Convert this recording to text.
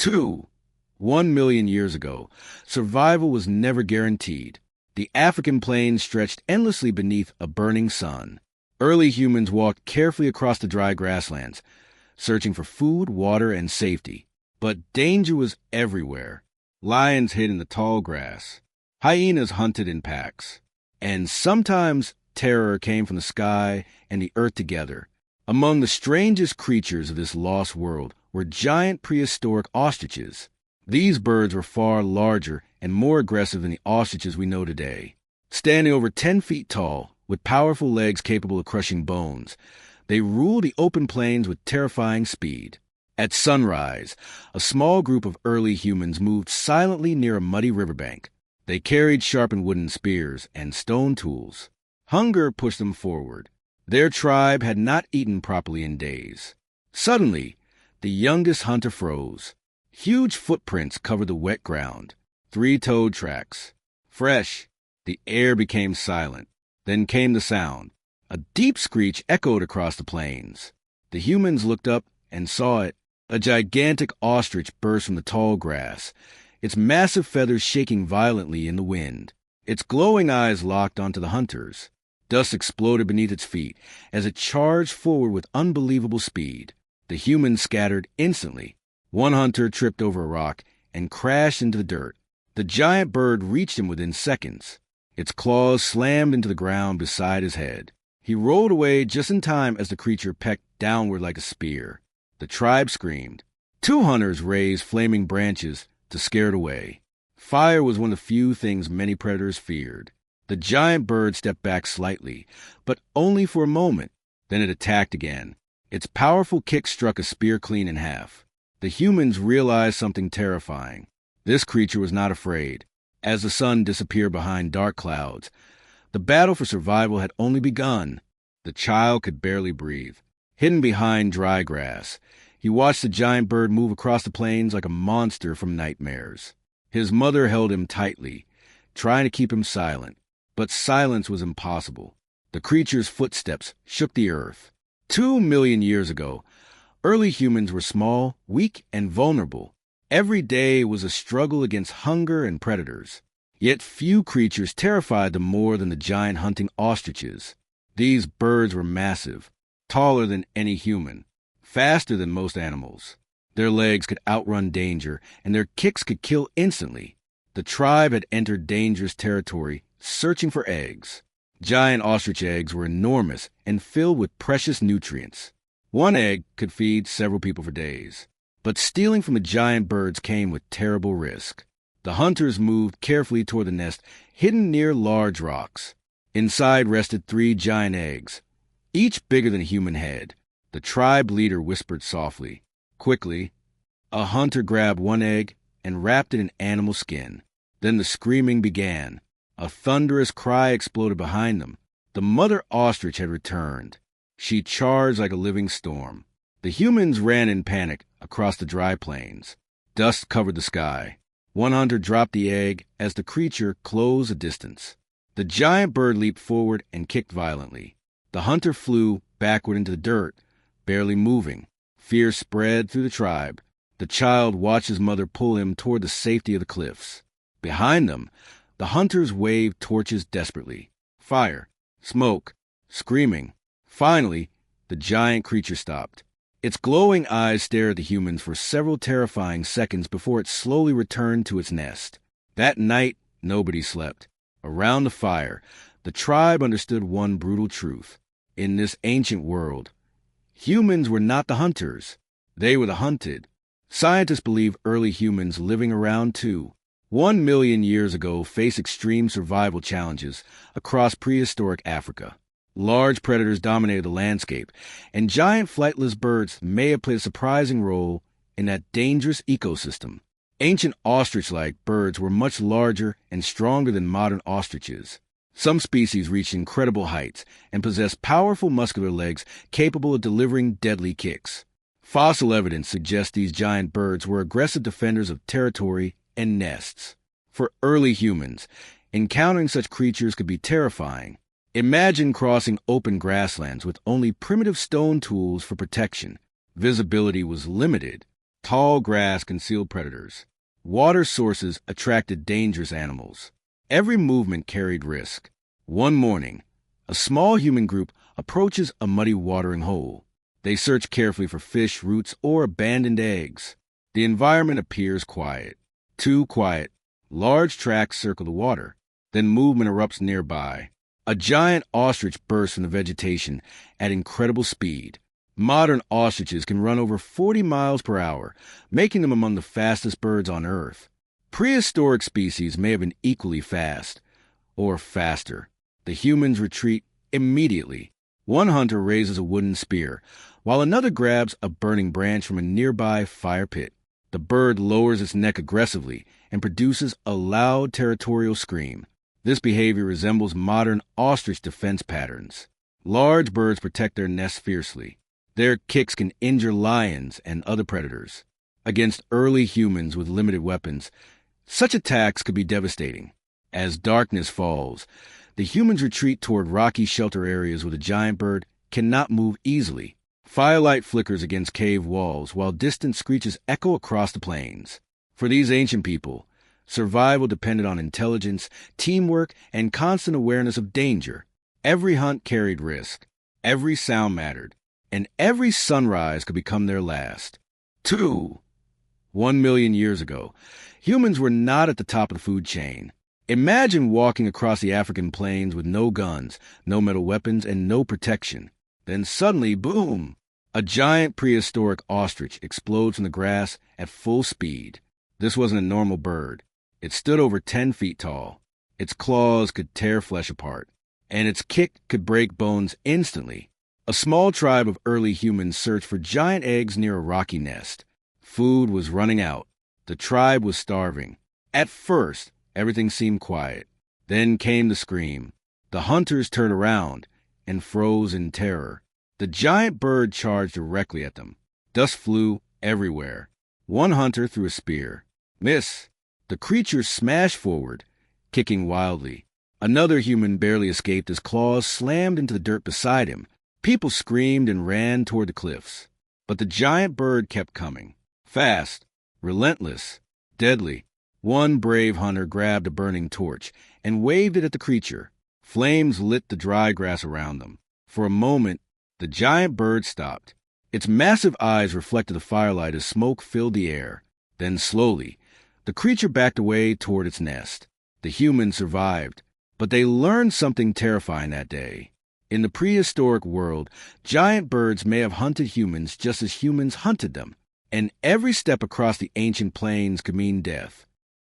2. 1 million years ago, survival was never guaranteed. The African plains stretched endlessly beneath a burning sun. Early humans walked carefully across the dry grasslands, searching for food, water, and safety. But danger was everywhere. Lions hid in the tall grass. Hyenas hunted in packs. And sometimes terror came from the sky and the earth together. Among the strangest creatures of this lost world were giant prehistoric ostriches. These birds were far larger and more aggressive than the ostriches we know today. Standing over 10 feet tall, with powerful legs capable of crushing bones, they ruled the open plains with terrifying speed. At sunrise, a small group of early humans moved silently near a muddy riverbank. They carried sharpened wooden spears and stone tools. Hunger pushed them forward. Their tribe had not eaten properly in days. Suddenly, the youngest hunter froze. Huge footprints covered the wet ground. 3-toed tracks. Fresh, the air became silent. Then came the sound. A deep screech echoed across the plains. The humans looked up and saw it. A gigantic ostrich burst from the tall grass, its massive feathers shaking violently in the wind. Its glowing eyes locked onto the hunters. Dust exploded beneath its feet as it charged forward with unbelievable speed. The humans scattered instantly. One hunter tripped over a rock and crashed into the dirt. The giant bird reached him within seconds. Its claws slammed into the ground beside his head. He rolled away just in time as the creature pecked downward like a spear. The tribe screamed. 2 hunters raised flaming branches to scare it away. Fire was one of the few things many predators feared. The giant bird stepped back slightly, but only for a moment. Then it attacked again. Its powerful kick struck a spear clean in half. The humans realized something terrifying. This creature was not afraid. As the sun disappeared behind dark clouds, the battle for survival had only begun. The child could barely breathe. Hidden behind dry grass, he watched the giant bird move across the plains like a monster from nightmares. His mother held him tightly, trying to keep him silent. But silence was impossible. The creature's footsteps shook the earth. 2 million years ago, early humans were small, weak, and vulnerable. Every day was a struggle against hunger and predators. Yet few creatures terrified them more than the giant hunting ostriches. These birds were massive, taller than any human, faster than most animals. Their legs could outrun danger, and their kicks could kill instantly. The tribe had entered dangerous territory, searching for eggs. Giant ostrich eggs were enormous and filled with precious nutrients. One egg could feed several people for days. But stealing from the giant birds came with terrible risk. The hunters moved carefully toward the nest, hidden near large rocks. Inside rested 3 giant eggs, each bigger than a human head. The tribe leader whispered softly. Quickly, a hunter grabbed one egg and wrapped it in animal skin. Then the screaming began. A thunderous cry exploded behind them. The mother ostrich had returned. She charged like a living storm. The humans ran in panic across the dry plains. Dust covered the sky. One hunter dropped the egg as the creature closed a distance. The giant bird leaped forward and kicked violently. The hunter flew backward into the dirt, barely moving. Fear spread through the tribe. The child watched his mother pull him toward the safety of the cliffs. Behind them, the hunters waved torches desperately. Fire, smoke, screaming. Finally, the giant creature stopped. Its glowing eyes stared at the humans for several terrifying seconds before it slowly returned to its nest. That night, nobody slept. Around the fire, the tribe understood one brutal truth. In this ancient world, humans were not the hunters. They were the hunted. Scientists believe early humans living around 1 million years ago faced extreme survival challenges across prehistoric Africa. Large predators dominated the landscape, and giant flightless birds may have played a surprising role in that dangerous ecosystem. Ancient ostrich-like birds were much larger and stronger than modern ostriches. Some species reached incredible heights and possessed powerful muscular legs capable of delivering deadly kicks. Fossil evidence suggests these giant birds were aggressive defenders of territory and nests. For early humans, encountering such creatures could be terrifying. Imagine crossing open grasslands with only primitive stone tools for protection. Visibility was limited. Tall grass concealed predators. Water sources attracted dangerous animals. Every movement carried risk. One morning, a small human group approaches a muddy watering hole. They search carefully for fish, roots, or abandoned eggs. The environment appears quiet. Too quiet. Large tracks circle the water. Then movement erupts nearby. A giant ostrich bursts from the vegetation at incredible speed. Modern ostriches can run over 40 miles per hour, making them among the fastest birds on Earth. Prehistoric species may have been equally fast, or faster. The humans retreat immediately. One hunter raises a wooden spear, while another grabs a burning branch from a nearby fire pit. The bird lowers its neck aggressively and produces a loud territorial scream. This behavior resembles modern ostrich defense patterns. Large birds protect their nests fiercely. Their kicks can injure lions and other predators. Against early humans with limited weapons, such attacks could be devastating. As darkness falls, the humans retreat toward rocky shelter areas where the giant bird cannot move easily. Firelight flickers against cave walls while distant screeches echo across the plains. For these ancient people, survival depended on intelligence, teamwork, and constant awareness of danger. Every hunt carried risk. Every sound mattered. And every sunrise could become their last. 1 million years ago, humans were not at the top of the food chain. Imagine walking across the African plains with no guns, no metal weapons, and no protection. Then suddenly, boom! A giant prehistoric ostrich explodes from the grass at full speed. This wasn't a normal bird. It stood over 10 feet tall. Its claws could tear flesh apart, and its kick could break bones instantly. A small tribe of early humans searched for giant eggs near a rocky nest. Food was running out. The tribe was starving. At first, everything seemed quiet. Then came the scream. The hunters turned around and froze in terror. The giant bird charged directly at them. Dust flew everywhere. One hunter threw a spear. Miss! The creature smashed forward, kicking wildly. Another human barely escaped as claws slammed into the dirt beside him. People screamed and ran toward the cliffs. But the giant bird kept coming. Fast, relentless, deadly. One brave hunter grabbed a burning torch and waved it at the creature. Flames lit the dry grass around them. For a moment, the giant bird stopped. Its massive eyes reflected the firelight as smoke filled the air. Then slowly, the creature backed away toward its nest. The humans survived, but they learned something terrifying that day. In the prehistoric world, giant birds may have hunted humans just as humans hunted them, and every step across the ancient plains could mean death.